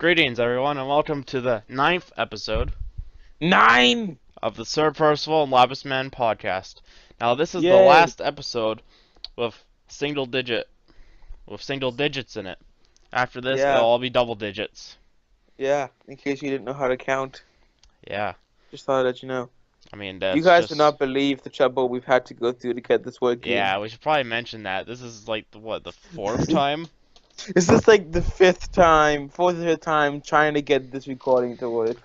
Greetings, everyone, and welcome to the 9th episode 9! of the SIR PERCIVAL and LapisMan podcast. Now, this is the Yay! last episode with single digits in it. After this, it'll Yeah, all be double digits. yeah. In case you didn't know how to count, Yeah, just thought I'd let you know. I mean, You that's guys do just... not believe the trouble we've had to go through to get this working. Yeah, we should probably mention that. This is like, the fourth time? Is this like the fourth or fifth time trying to get this recording to work?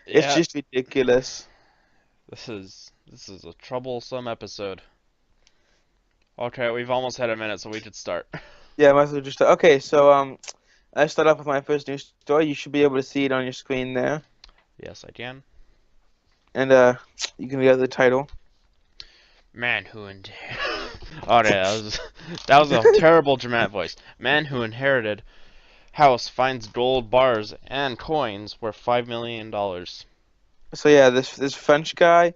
It's Yeah, just ridiculous. this is a troublesome episode. Okay, we've almost had a minute, so we could start. Yeah, might as well just okay. So I start off with my first news story. You should be able to see it on your screen there, Yes, I can. and you can read the title. Man who Oh, yeah, that was a terrible dramatic voice. Man who inherited house finds gold bars and coins worth $5 million. So yeah, this French guy.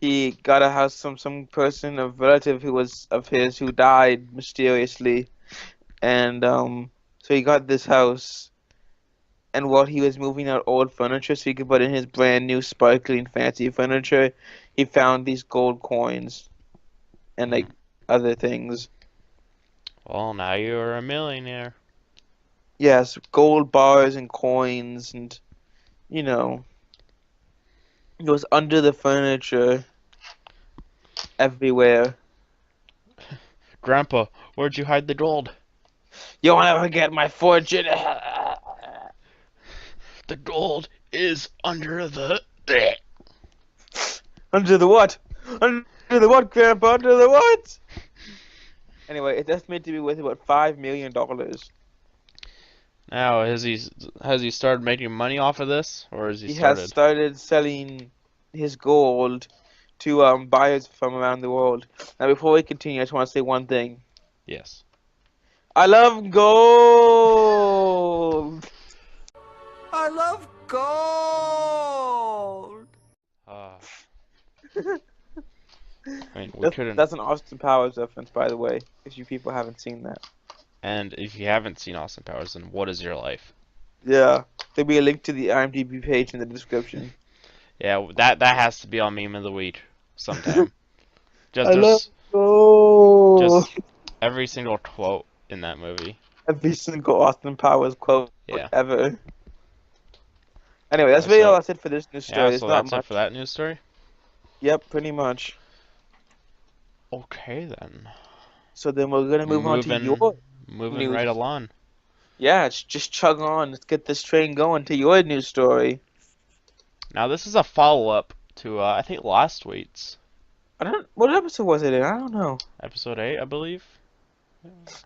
He got a house from some person, a relative who was of his, who died mysteriously, and so he got this house. And while he was moving out old furniture so he could put in his brand new sparkling fancy furniture, he found these gold coins and like other things. Well, now you're a millionaire. Yes, gold bars and coins, and you know, it was under the furniture everywhere. Grandpa, where'd you hide the gold? You'll never get my fortune. The gold is under the... Under the what? Under the what, Grandpa? Under the what? Anyway, it's estimated to be worth about $5 million. Now, has he started making money off of this? Or has he He started? has started selling his gold to buyers from around the world. Now, before we continue, I just want to say one thing. Yes. I love gold! I love gold! I mean, we couldn't... That's an Austin Powers reference, by the way, if you people haven't seen that. And if you haven't seen Austin Powers, then what is your life? Yeah, there'll be a link to the IMDb page in the description. Yeah, that has to be on Meme of the Week sometime. I love gold! Just every single quote in that movie. Every single Austin Powers quote Yeah. ever. Anyway, that's really all that's it for this news story. Yeah, It's so not that's much. it for that news story? Yep, pretty much. Okay, then. So then we're gonna move on to your Moving news. right along. Yeah, just chug on. Let's get this train going to your news story. Now, this is a follow-up to, I think, last week's. What episode was it in? I don't know. Episode 8, I believe?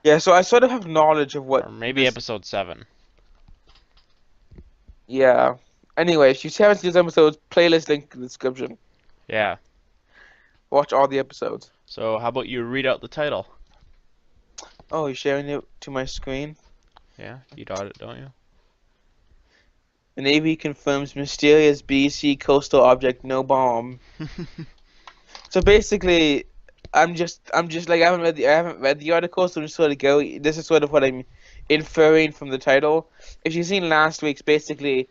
Yeah, so I sort of have knowledge of what. Or maybe episode 7. Yeah. Anyway, if you haven't seen these episodes, playlist link in the description. Yeah. Watch all the episodes. So, how about you read out the title? Oh, you're sharing it to my screen? Yeah, you got it, don't you? The Navy confirms mysterious BC coastal object, no bomb. So basically, I'm just like I haven't read the article, so I'm just sort of go. This is sort of what I'm inferring from the title. If you've seen last week's, basically,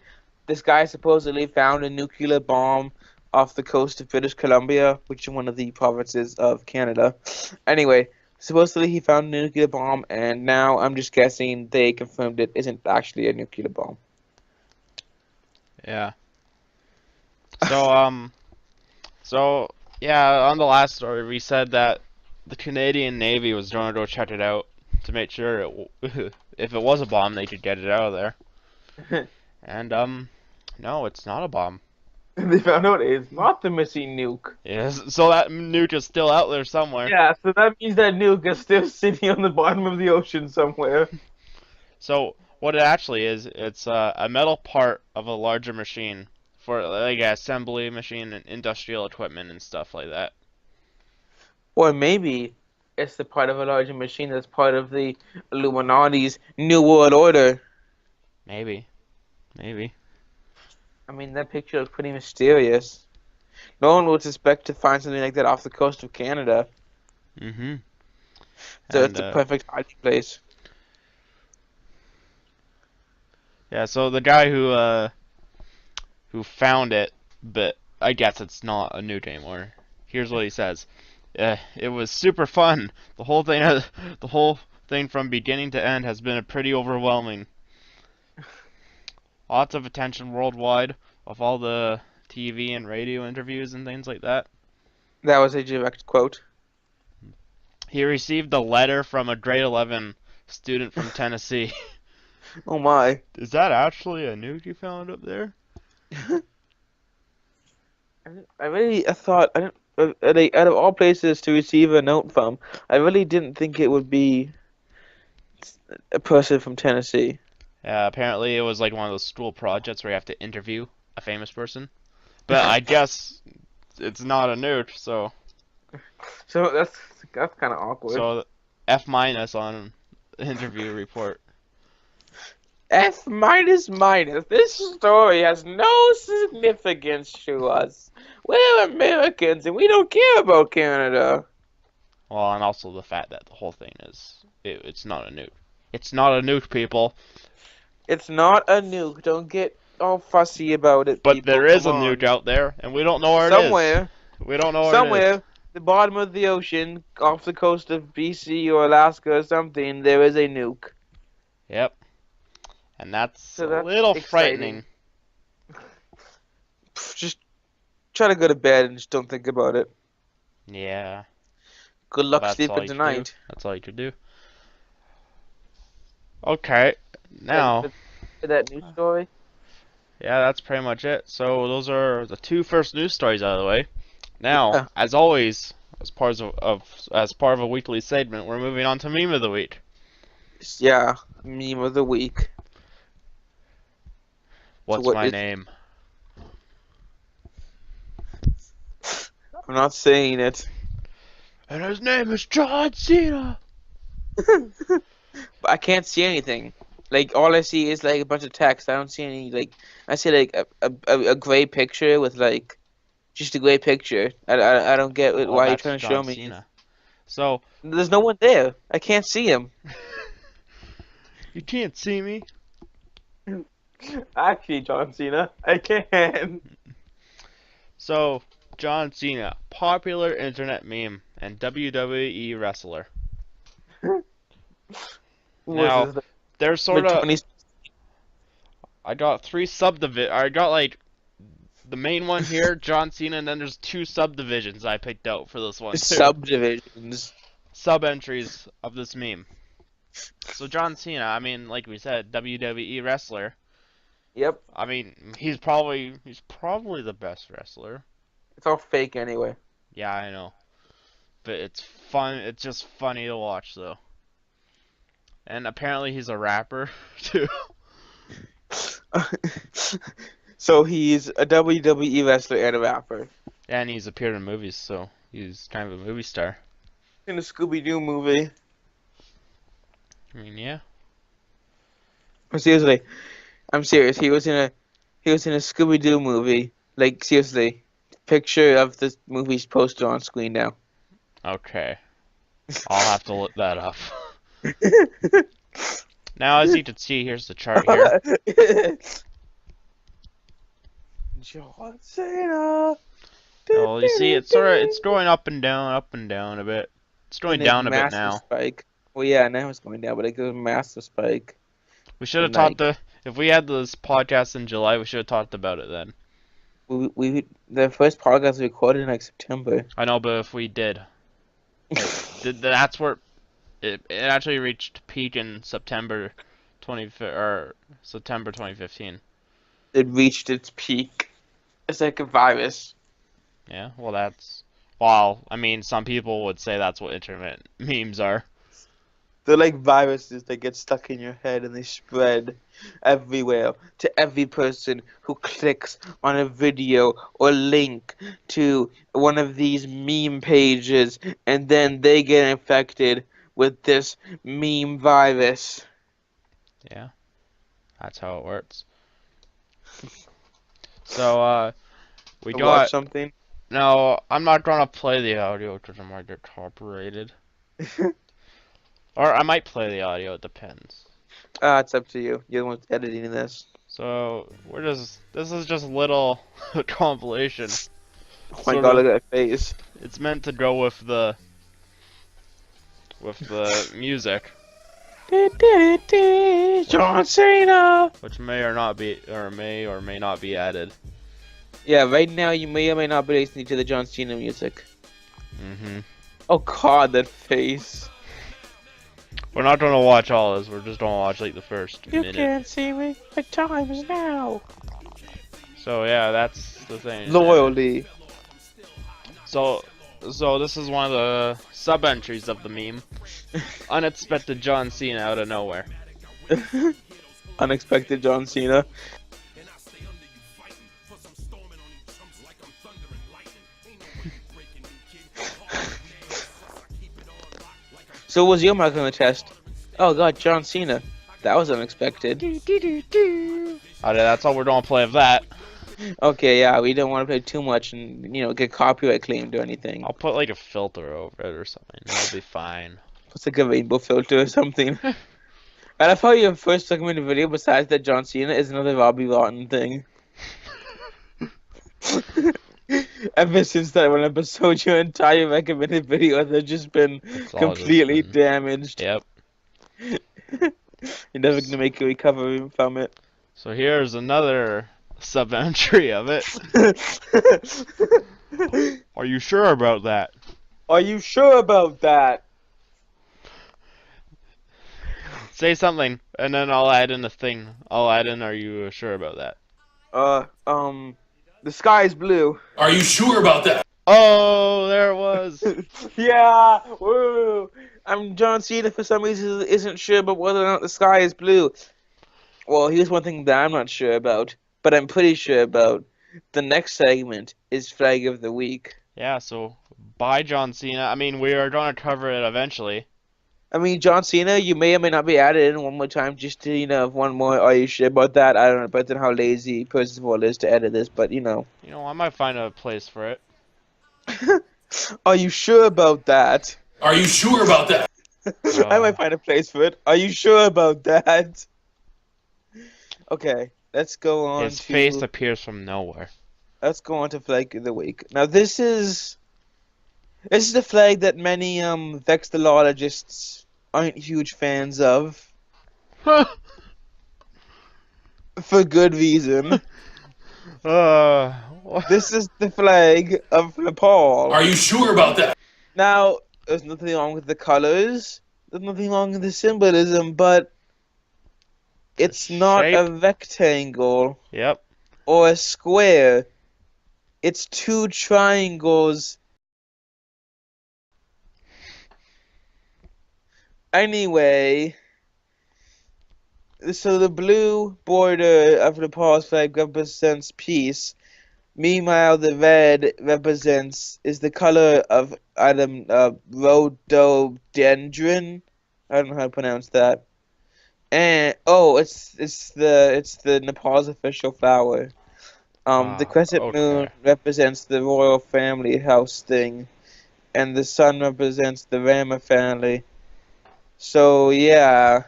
this guy supposedly found a nuclear bomb off the coast of British Columbia, which is one of the provinces of Canada. Anyway, supposedly he found a nuclear bomb, and now I'm just guessing they confirmed it isn't actually a nuclear bomb. Yeah. So, yeah, on the last story, we said that the Canadian Navy was going to go check it out to make sure if it was a bomb, they could get it out of there. And, no, it's not a bomb. They found out it's not the missing nuke. Yes, so that nuke is still out there somewhere. Yeah, so that means that nuke is still sitting on the bottom of the ocean somewhere. So, what it actually is, it's a metal part of a larger machine for, like, an assembly machine and industrial equipment and stuff like that. Or maybe it's the part of a larger machine that's part of the Illuminati's New World Order. Maybe. Maybe. I mean, that picture is pretty mysterious. No one would suspect to find something like that off the coast of Canada. Mm-hmm. So it's the perfect hiding place. Yeah, so the guy who found it, but I guess it's not a nuke anymore. Here's what he says: "It was super fun. The whole thing from beginning to end has been pretty overwhelming. Lots of attention worldwide of all the TV and radio interviews and things like that. That was a direct quote. He received a letter from a grade 11 student from Tennessee." Oh my. Is that actually a nuke you found up there? I thought I don't like, out of all places to receive a note from, I really didn't think it would be a person from Tennessee. Yeah, apparently it was like one of those school projects where you have to interview a famous person. But I guess it's not a nuke, so So that's kind of awkward. so F minus on interview report. F minus minus. This story has no significance to us. We're Americans and we don't care about Canada. Well, and also the fact that the whole thing is it's not a nuke. It's not a nuke, people. It's not a nuke. Don't get all fussy about it. But people. there is a Come on. nuke out there, and we don't know where Somewhere. it is. We don't know where it Somewhere, is. the bottom of the ocean, off the coast of BC or Alaska or something, there is a nuke. Yep. And that's So a that's little exciting. frightening. Just try to go to bed and just don't think about it. Yeah. Good luck That's all sleeping you can tonight. do. That's all you can do. Okay. Now, That news story. yeah, that's pretty much it. So those are the two first news stories out of the way. Now, Yeah. as always, as part of a weekly segment, we're moving on to meme of the week. Yeah, meme of the week. What's what my is- name? I'm not saying it. And his name is John Cena. But I can't see anything. Like, all I see is, like, a bunch of text. I don't see any, like... I see, like, a gray picture with, like... Just a gray picture. I don't get Well, why you're that's trying to John show me. Cena. So There's no one there. I can't see him. you can't see me. Actually, John Cena, I can. So John Cena, popular internet meme and WWE wrestler. Now, there's sort of... I got three I got like the main one here, John Cena, and then there's two subdivisions I picked out for this one too. subdivisions. Sub-entries of this meme. So John Cena, I mean, like we said, WWE wrestler. Yep, I mean, he's probably the best wrestler. it's all fake anyway. Yeah, I know. But it's fun. It's just funny to watch, though. And apparently he's a rapper too. So he's a WWE wrestler and a rapper. And he's appeared in movies, so he's kind of a movie star. In a Scooby-Doo movie. I mean, yeah. Seriously, I'm serious. He was in a Scooby-Doo movie. Like, seriously, picture of the movie's poster on screen now. Okay. I'll have to look that up. Now, as you can see, here's the chart here. John Cena. Well, you see, it's going up and down a bit. It's going down a bit now. Spike. Well, yeah, now it's going down, but it goes massive spike. We should have Like- if we had this podcast in July, we should have talked about it then. The first podcast was recorded in like September. I know, but if we did, that's where it actually reached peak in September 2015. It reached its peak. It's like a virus. Yeah, well, I mean, some people would say that's what internet memes are. They're like viruses that get stuck in your head and they spread everywhere to every person who clicks on a video or link to one of these meme pages, and then they get infected with this meme virus. Yeah, that's how it works. So, we To got... watch something. No, I'm not gonna play the audio because I might get copyrighted. Or I might play the audio, it depends. It's up to you. You're the one editing this. So this is just a little compilation. Oh my Sort god, of- look at that face. It's meant to go with the music, John Cena! which may or may not be added. Yeah, right now you may or may not be listening to the John Cena music. Mm-hmm. Oh god, that face. We're not gonna watch all this. We're just gonna watch like the first You minute. can't see me. My time is now. So yeah, that's the thing. Loyalty. So this is one of the sub entries of the meme. Unexpected John Cena out of nowhere. Unexpected John Cena. So what was your mark on the test? Oh god, John Cena. That was unexpected. Okay, that's all we're gonna play of that. Okay, yeah, we don't want to play too much and, get copyright claimed or anything. I'll put like a filter over it or something. That'll be fine. It's like a rainbow filter or something. And I thought your first recommended video besides that John Cena is another Robbie Rotten thing. Ever since that one episode, your entire recommended videos have just been It's all completely just been- damaged. Yep. You're never gonna make a recovery from it. So here's another sub entry of it. Are you sure about that? Are you sure about that? Say something, and then I'll add in the thing. I'll add in, are you sure about that? The sky is blue. Are you sure about that? Oh, there it was. Yeah, woo! I'm John Cena for some reason isn't sure about whether or not the sky is blue. Well, here's one thing that I'm not sure about, but I'm pretty sure about. The next segment is Flag of the Week. Yeah, so bye, John Cena. I mean, we are going to cover it eventually. I mean, John Cena, you may or may not be added in one more time just to, have one more. Are you sure about that? I don't know, but then how lazy Percival is to edit this, but You know, I might find a place for it. Are you sure about that? Are you sure about that? I might find a place for it. Are you sure about that? Okay, let's go on His to... face appears from nowhere. Let's go on to Flag of the Week. Now, this is the flag that many, vexillologists aren't huge fans of. For good reason. What? This is the flag of Nepal. Are you sure about that? Now, there's nothing wrong with the colors. There's nothing wrong with the symbolism, but it's not a shape? rectangle Yep. or a square. It's two triangles. Anyway, so the blue border of Nepal's flag represents peace. Meanwhile, the red is the color of rhododendron. I don't know how to pronounce that. And it's the Nepal's official flower. The crescent moon represents the royal family house thing, and the sun represents the Rama family. So yeah,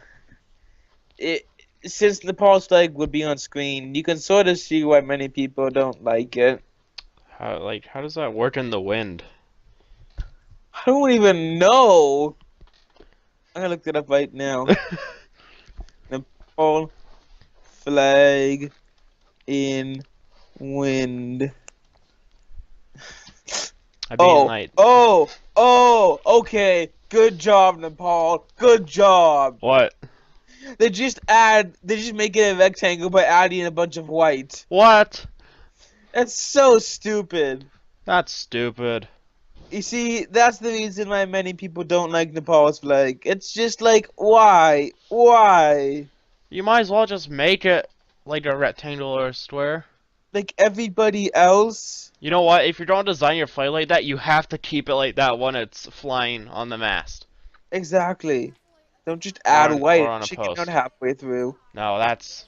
since Nepal's flag would be on screen, you can sort of see why many people don't like it. How does that work in the wind? I don't even know. I'm gonna look it up right now. Nepal flag in wind. I'd be in light. Okay. Good job, Nepal. Good job. What? They just make it a rectangle by adding a bunch of white. What? That's so stupid. That's stupid. You see, that's the reason why many people don't like Nepal's flag. It's just like, why? Why? You might as well just make it like a rectangle or a square. Like everybody else? You know what? If you're going to design your flag like that, you have to keep it like that when it's flying on the mast. Exactly. Don't just add Or on white a and chicken post. out halfway through. No, that's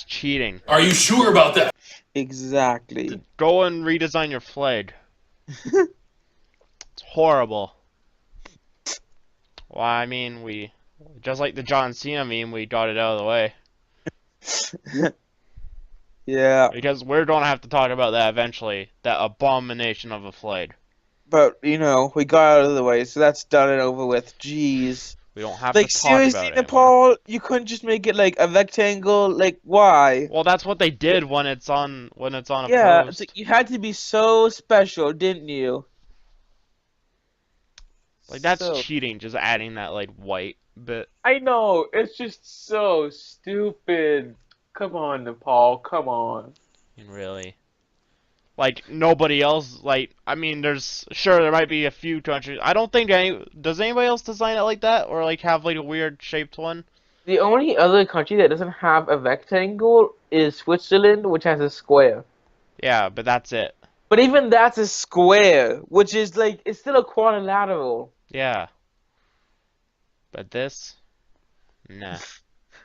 cheating. Are you sure about that? Exactly. Go and redesign your flag. It's horrible. Well, I mean, we Just like the John Cena meme, we got it out of the way. Yeah, Because we're gonna have to talk about that eventually. That abomination of a flight. but we got out of the way, so that's done and over with. Jeez. We don't have to Like, talk seriously, about it anymore. Nepal, you couldn't just make it like a rectangle? Like, why? Well, that's what they did when it's on a Yeah, it's post. like you had to be so special, didn't you? Like that's So, cheating, just adding that like white bit. I know, it's just so stupid. Come on, Nepal, come on. And really, like nobody else. Like I mean, there might be a few countries. I don't think does anybody else design it like that or like have like a weird shaped one. The only other country that doesn't have a rectangle is Switzerland, which has a square. Yeah, but that's it. but even that's a square, which is like it's still a quadrilateral. Yeah. But this, nah.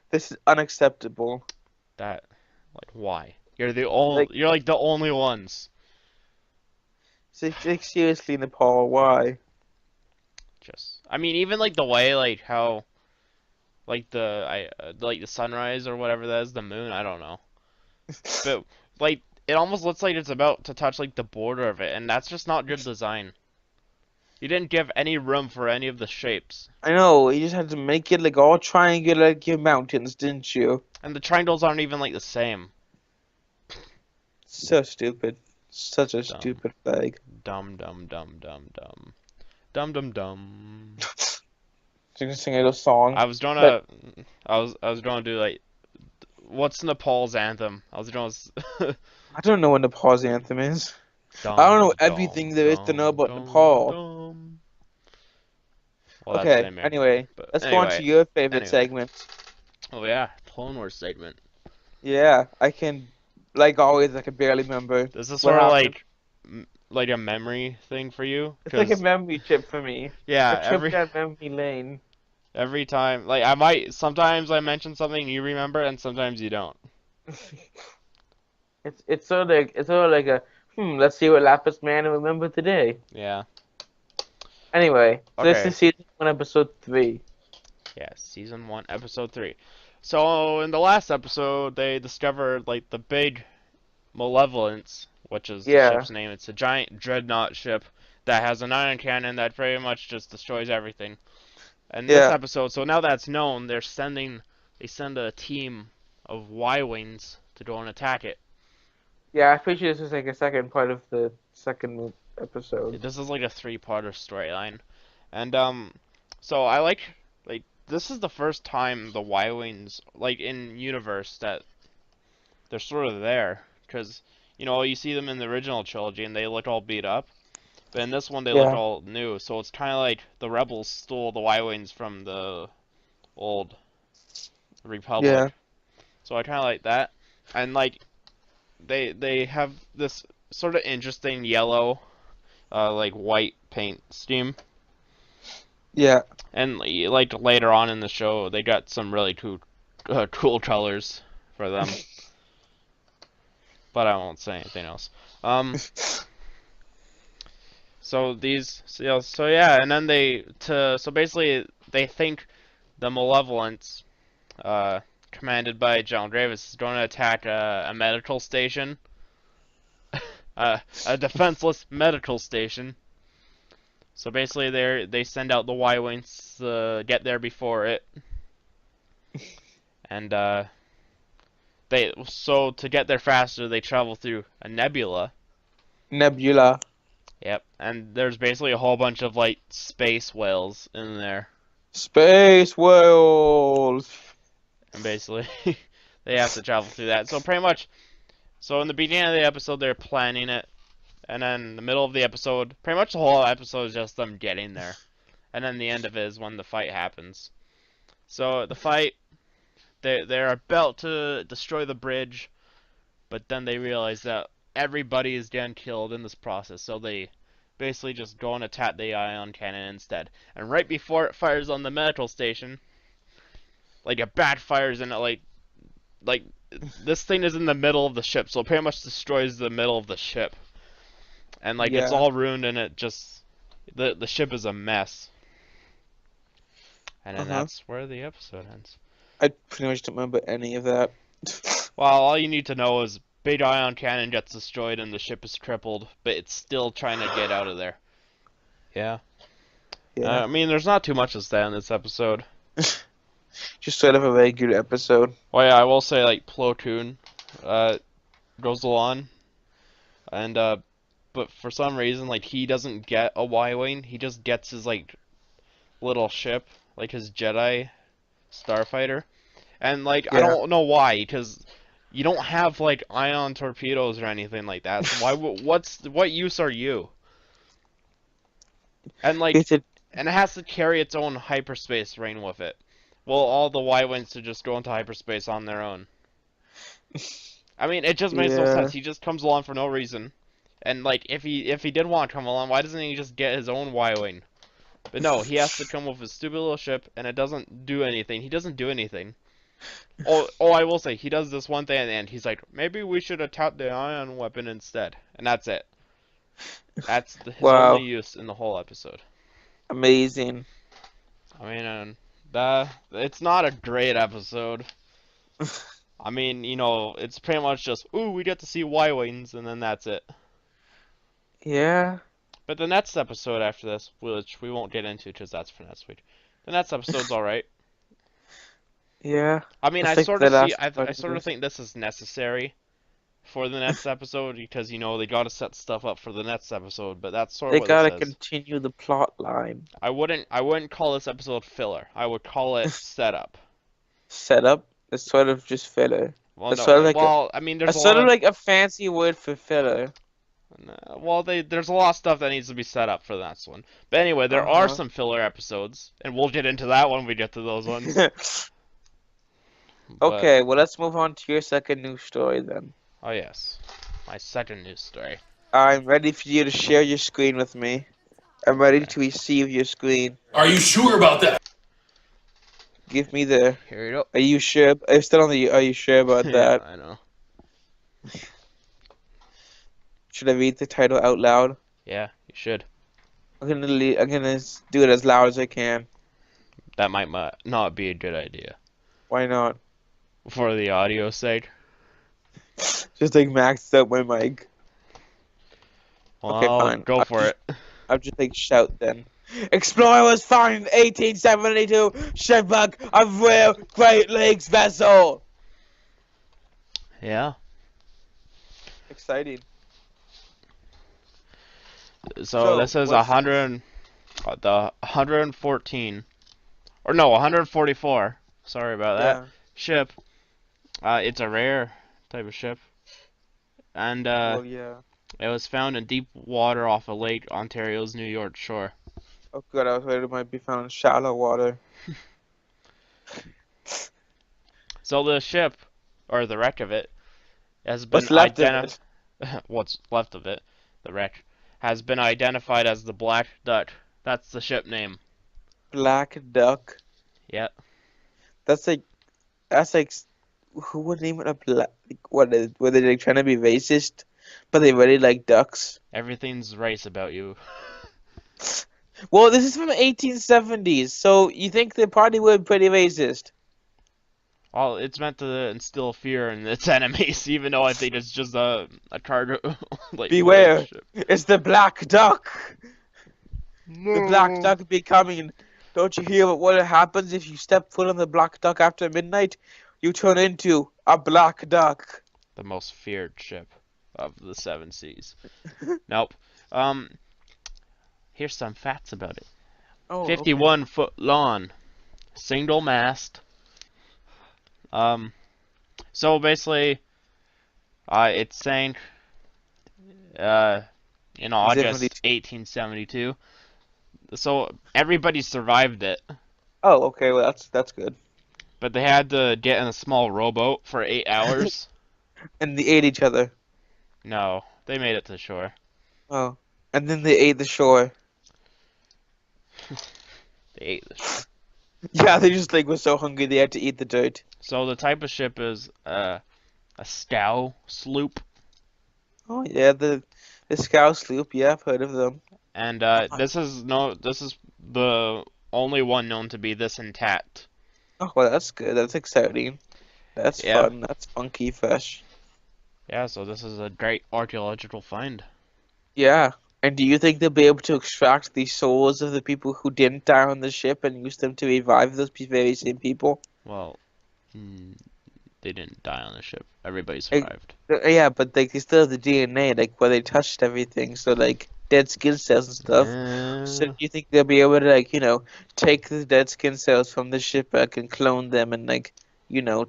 This is unacceptable. That, like, why? You're like the only ones. Like, seriously, Nepal, why? I mean, even like the way, like how, like the sunrise or whatever that is, the moon. I don't know, but like it almost looks like it's about to touch like the border of it, and that's just not good design. You didn't give any room for any of the shapes, I know, you just had to make it like all triangular like your mountains, didn't you? and the triangles aren't even like the same. So stupid. Such a Dumb. stupid flag. Dumb, dumb, dumb, dumb, dumb, dumb, dumb, dumb. So you can sing a little song. I was gonna do like, what's Nepal's anthem? I was gonna. I don't know what Nepal's anthem is. Dum, I don't know dum, everything there is to know about dum, Nepal. dum. Well, that's Okay, the American anyway, one, but let's go on to anyway. your favorite anyway. segment. Oh yeah, Clone Wars segment. Yeah, I can, like always, I can barely remember. This is What sort of happened? like a memory thing for you. It's like a 'Cause, memory chip for me. yeah, A trip down memory lane. every time, like sometimes I mention something you remember, and sometimes you don't. It's sort of like a let's see what LapisMan will remember today. Yeah. Anyway, so this Okay. is season 1, episode 3. Yeah, season 1, episode 3. So in the last episode, they discovered like the big Malevolence, which is the Yeah. ship's name. It's a giant dreadnought ship that has an ion cannon that pretty much just destroys everything. And this Yeah. episode, so now that's known, they send a team of Y-wings to go and attack it. Yeah, I pretty sure this is like a second part of the second episode. This is like a 3-parter storyline, and so I like this is the first time the Y-wings like in universe that they're sort of there, because you see them in the original trilogy and they look all beat up, but in this one they look Yeah. all new. So it's kind of like the rebels stole the Y-wings from the old Republic. Yeah. So I kind of like that, and like they have this sort of interesting yellow, like white paint scheme. Yeah. And like later on in the show, they got some really cool colors for them. But I won't say anything else. So yeah, and then so basically they think the Malevolence, commanded by John Gravis, is going to attack a medical station, a defenseless medical station. So basically, they send out the Y-wings to get there before it, and to get there faster, they travel through a nebula. Nebula. Yep, and there's basically a whole bunch of like space whales in there, Space whales. and basically they have to travel through that. So pretty much, so in the beginning of the episode, they're planning it. And then in the middle of the episode, pretty much the whole episode is just them getting there. And then the end of it is when the fight happens. So the fight, they're about to destroy the bridge, but then they realize that everybody is getting killed in this process. So they basically just go and attack the ion cannon instead. And right before it fires on the medical station, like a bat fires and it like this thing is in the middle of the ship, so it pretty much destroys the middle of the ship. And like it's Yeah. all ruined, and it just the ship is a mess. And then that's where the episode ends. I pretty much don't remember any of that. Well, all you need to know is big ion cannon gets destroyed and the ship is crippled, but it's still trying to get out of there. Yeah. Yeah. I mean, there's not too much to say in this episode. Just sort of a regular episode. Well, yeah, I will say, like, Plo Koon goes along, and, but for some reason, like, he doesn't get a Y-Wing, he just gets his, like, little ship, like his Jedi starfighter, and, like, I don't know why, because you don't have, like, ion torpedoes or anything like that, so why, what use are you? And, like, and it has to carry its own hyperspace ring with it. Well, all the Y-Wings to just go into hyperspace on their own. I mean, it just makes no sense. He just comes along for no reason. And, like, if he did want to come along, why doesn't he just get his own Y-Wing? But no, he has to come with his stupid little ship, and it doesn't do anything. He doesn't do anything. Oh, I will say, he does this one thing at the end. He's like, maybe we should attack the ion weapon instead. And that's it. That's his only use in the whole episode. Amazing. I mean, it's not a great episode. I mean, you know, it's pretty much just, ooh, we get to see Y-Wings, and then that's it. Yeah. But the next episode after this, which we won't get into because that's for next week, the next episode's alright. Yeah. I mean, I sort of think this is necessary for the next episode because, you know, they gotta set stuff up for the next episode, but that's sort of what it says. They gotta continue the plot line. I wouldn't call this episode filler. I would call it setup. Setup? It's sort of just filler. Well, it's no, sort of like I mean, there's sort of like a fancy word for filler. Well, there's a lot of stuff that needs to be set up for the next one. But anyway, there are some filler episodes, and we'll get into that when we get to those ones. Okay, well, let's move on to your second news story then. Oh, yes. My second news story. I'm ready for you to share your screen with me. I'm ready to receive your screen. Are you sure about that? Give me the... Here you go. Are you sure? I'm still on the... Are you sure about that? I know. Should I read the title out loud? Yeah, you should. I'm gonna do it as loud as I can. That might not be a good idea. Why not? For the audio's sake. Just like maxed out my mic. Well, okay, fine. Go for it. I'll just like shout then. Explorer was found in 1872 shipwreck of Royal Great Lakes vessel. Yeah. Exciting. So this is 114, or no, 144. Sorry about that. Ship. It's a rare type of ship, and it was found in deep water off of Lake Ontario's New York shore. Oh god, I was worried it might be found in shallow water. So the ship, or the wreck of it, has been what's left of it, the wreck, has been identified as the Black Duck. That's the ship name. Black Duck? Yep. That's like, who would name it a black, were they like trying to be racist, but they really like ducks? Everything's race about you. Well, this is from the 1870s, so you think they probably were pretty racist. Well, it's meant to instill fear in its enemies, even though I think it's just a cargo. Like, beware! It's the Black Duck! No. The Black Duck be coming. Don't you hear what happens if you step foot on the Black Duck after midnight? You turn into a Black Duck. The most feared ship of the 7 seas. Nope. Here's some facts about it. 51 foot long. Single mast. So basically, it sank in August 1872. So everybody survived it. Oh, okay. Well, that's good. But they had to get in a small rowboat for 8 hours. And they ate each other. No, they made it to shore. Oh, and then they ate the shore. They ate the shore. Yeah, they just like were so hungry they had to eat the dirt. So the type of ship is a scow sloop. Oh yeah, the scow sloop. Yeah, I've heard of them. And this is the only one known to be this intact. Oh, well, that's good. That's exciting. That's Yeah. fun. That's funky, fresh. Yeah, so this is a great archaeological find. Yeah. And do you think they'll be able to extract the souls of the people who didn't die on the ship and use them to revive those very same people? Well, they didn't die on the ship. Everybody Hey, survived. Yeah, but like they still have the DNA, like where they touched everything, so like dead skin cells and stuff. So do you think they'll be able to like, take the dead skin cells from the shipwreck and clone them and like,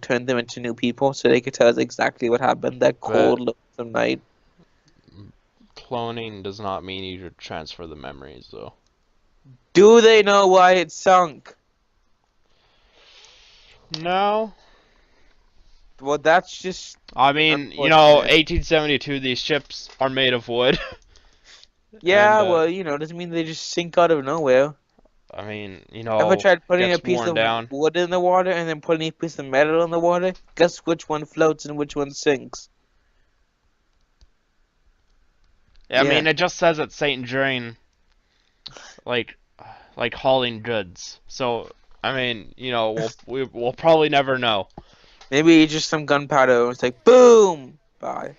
turn them into new people so they could tell us exactly what happened that cold lonesome night? Cloning does not mean you should transfer the memories, though. Do they know why it sunk? No. Well, that's just I mean, unfortunate. 1872, these ships are made of wood. Yeah, And, well, doesn't mean they just sink out of nowhere. I mean, Ever tried putting a gets piece worn of down. wood in the water and then putting a piece of metal in the water? Guess which one floats and which one sinks? Yeah, I Yeah. mean, it just says it's Saint during, like hauling goods. So, I mean, we'll probably never know. Maybe just some gunpowder. It's like boom. Bye.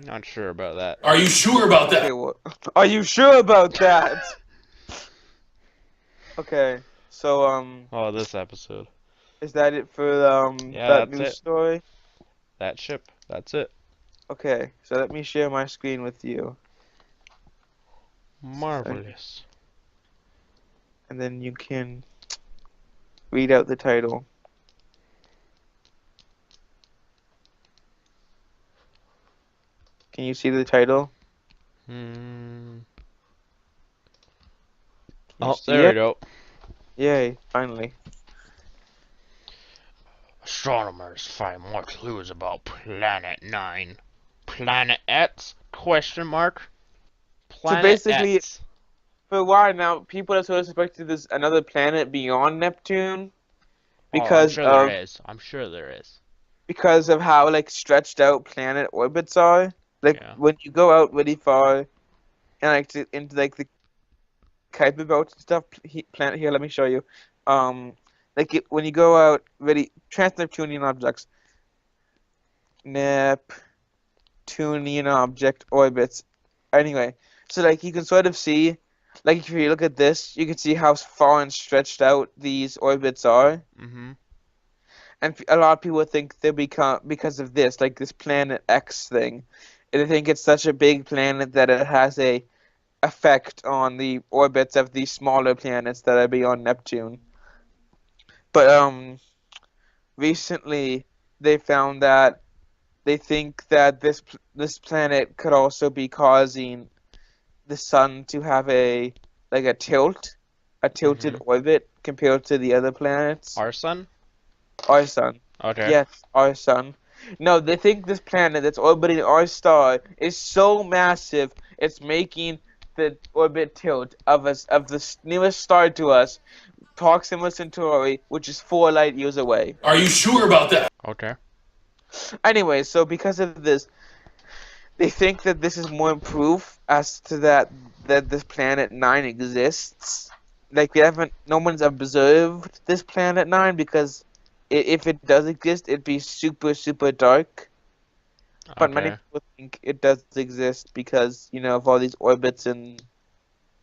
Not sure about that. Are you sure about that? Okay, well, are you sure about that? Okay, so Oh, this episode. is that it for Yeah, that that's news it. story? That ship. That's it. Okay, so let me share my screen with you, Marvelous. and then you can read out the title. Can you see the title? Can you Oh, see there we it? go. Yay, finally. Astronomers find more clues about Planet 9. Planet X? Question mark. Planet basically- X. For a while now, people have sort of suspected there's another planet beyond Neptune I'm because sure of there is. I'm sure there is. because of how like stretched out planet orbits are. Like Yeah. when you go out really far and like into like the Kuiper belt and stuff, planet here. Let me show you. When you go out really trans-Neptunian objects, Neptunian object orbits. Anyway, so like you can sort of see, like if you look at this, you can see how far and stretched out these orbits are. Mm-hmm. And a lot of people think they become because of this, like this Planet X thing. And they think it's such a big planet that it has a effect on the orbits of these smaller planets that are beyond Neptune. But recently they found that they think that this planet could also be causing the sun to have a tilted orbit compared to the other planets. Our sun? Our sun. Okay. Yes, our sun. No, they think this planet that's orbiting our star is so massive, it's making the orbit tilt of the nearest star to us, Proxima Centauri, which is 4 light years away. Are you sure about that? Okay. Anyway, so because of this, they think that this is more proof as to that this planet 9 exists. Like no one's observed this planet 9 because if it does exist, it'd be super, super dark. But many Okay. people think it does exist because, of all these orbits and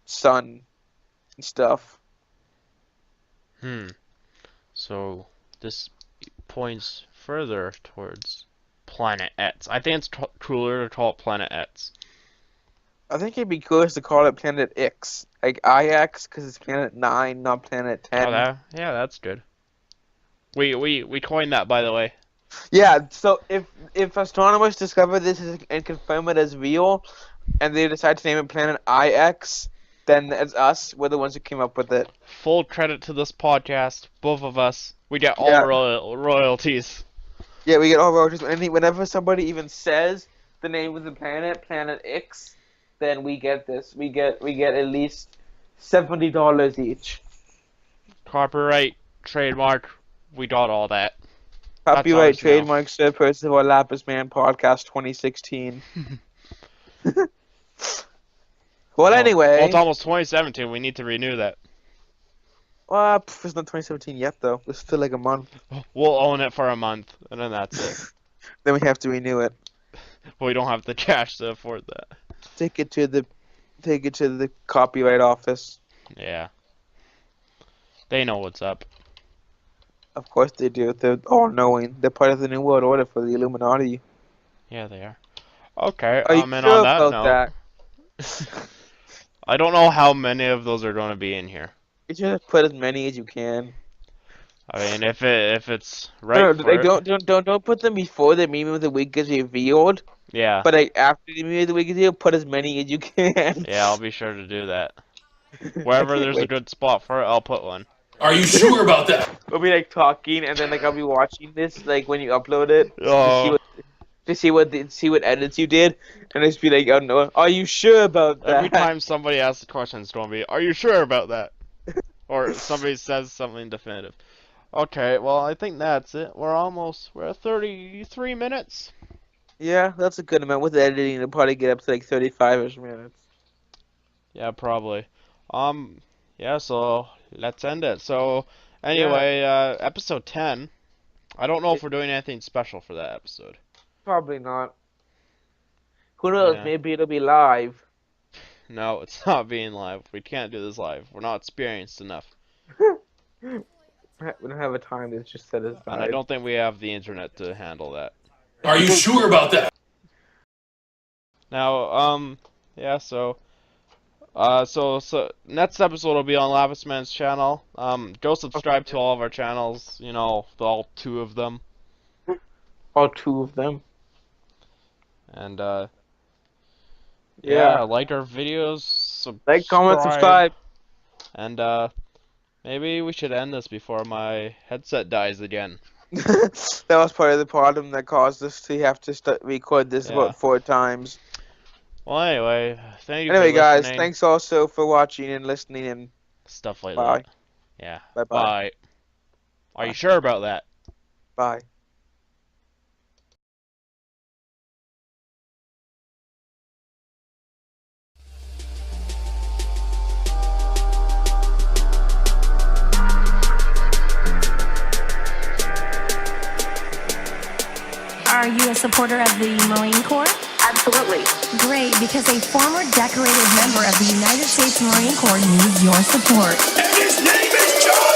sun and stuff. So this points further towards Planet X. I think it's cooler to call it Planet X. I think it'd be coolest to call it Planet X. Like IX, because it's Planet 9, not Planet 10. Yeah, that's good. We coined that, by the way. Yeah, so if astronomers discover this and confirm it as real, and they decide to name it Planet IX, then it's us. We're the ones who came up with it. Full credit to this podcast, both of us. We get all Yeah. royalties. Yeah, we get all royalties. Whenever somebody even says the name of the planet, Planet X, then we get this. We get at least $70 each. Copyright, trademark, we got all that. That's Copyright, ours now. trademark, SIR Percival and LapisMan podcast 2016. Well, anyway. Well, it's almost 2017. We need to renew that. It's not 2017 yet, though. It's still like a month. We'll own it for a month, and then that's it. Then we have to renew it. We don't have the cash to afford that. Take it to the copyright office. Yeah. They know what's up. Of course they do. They're all knowing. They're part of the New World Order for the Illuminati. Yeah, they are. Okay, Are you and sure on that about note, that? I don't know how many of those are going to be in here. You just put as many as you can. I mean, if it's right No, for like, it, don't put them before the meme of the week is revealed. yeah. But like after the meme of the week is revealed, put as many as you can. Yeah, I'll be sure to do that. Wherever there's a good spot for it, I'll put one. Are you sure about that? We'll be like talking, and then like I'll be watching this like when you upload it Oh. to see what edits you did, and just be like, oh no, are you sure about that? Every time somebody asks a question, it's going to be, are you sure about that? Or somebody says something definitive. Okay, well, I think that's it. We're at 33 minutes. Yeah, that's a good amount. With editing, it'll probably get up to like 35-ish minutes. Yeah, probably. Yeah, so let's end it. So, anyway, episode 10. I don't know if we're doing anything special for that episode. Probably not. Who knows? Yeah. Maybe it'll be live. No, it's not being live. We can't do this live. We're not experienced enough. We don't have a time that's just set aside. And I don't think we have the internet to handle that. Are you sure about that? Now, yeah, so next episode will be on LapisMan's channel. Go subscribe to all of our channels, you know, all 2 of them. All 2 of them. And, yeah, like our videos, Like, comment, subscribe. And, maybe we should end this before my headset dies again. That was part of the problem that caused us to have to record this about 4 times. Well, anyway, thank you Anyway, for guys, listening. thanks also for watching and listening, and Stuff like bye. that. Yeah. Bye-bye. Bye. Are you sure about that? Bye. Are you a supporter of the Marine Corps? Absolutely. Great, because a former decorated member of the United States Marine Corps needs your support. And his name is John